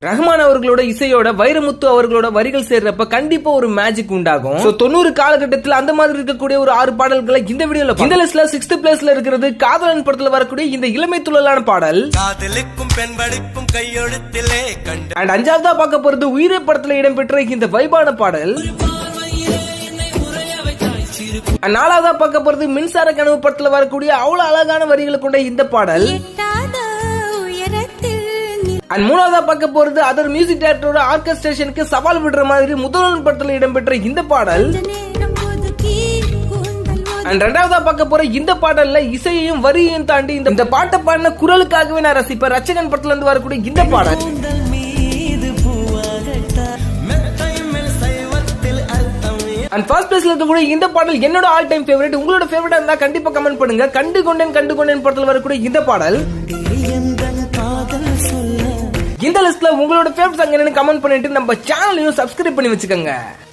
ரஹ்மான் அவர்களோட இசையோட வைரமுத்து அவர்களோட வரிகள் சேர்றப்ப கண்டிப்பா ஒரு மேஜிக் உண்டாகும். 90 காலகட்டத்தில் அந்த மாதிரி இருக்கக்கூடிய ஒரு 6 பாடல்களை இந்த வீடியோல இந்த லிஸ்ட்ல 6th பிளேஸ்ல இருக்கிறது காதலன் படத்துல வரக்கூடிய இந்த இளமை துள்ளலான பாடல். காதலுக்கும் பெண்படிப்பும் கையெழுத்திலே கண்டு. அண்ட் 5ஆவதா பார்க்க போறது உயிரே படத்துல இடம்பெற்ற இந்த வைபான பாடல். 4ஆவதா பார்க்க போறது மின்சார கனவு படத்துல வரக்கூடிய அவ்வளவு அழகான வரிகளை கொண்ட இந்த பாடல். அண்ட் 3ஆவதா பார்க்க போறது அதர் மியூசிக் டைரக்டரோட ஆர்கெஸ்ட்ரேஷனுக்கு சவால் விடுற மாதிரி முதல்வன் படத்துல இடம்பெற்ற இந்த பாடல். அண்ட் 2ஆவதா பார்க்க போற இந்த பாடல்ல இசையையும் வரியையும் தாண்டி இந்த பாட்டை பாடின குரலுக்காகவே நான் ரசிப்பேன். ரச்சகன் படத்துல இருந்து வரக்கூடிய இந்த பாடல். அண்ட் ஃபர்ஸ்ட் பிளேஸ்ல இருக்கக்கூடிய இந்த பாடல் என்னோட ஆல் டைம் ஃபேவரட். உங்களோட ஃபேவரட்டா இருந்தா கண்டிப்பா கமெண்ட் பண்ணுங்க. கண்டு கொண்டேன் படத்துல வரக்கூடிய இந்த பாடல். இந்த லிஸ்ட்ல உங்களோட ஃபேவரட் சாங் என்னன்னு கமெண்ட் பண்ணிட்டு நம்ம சேனலையும் சப்ஸ்கிரைப் பண்ணி வச்சுக்கோங்க.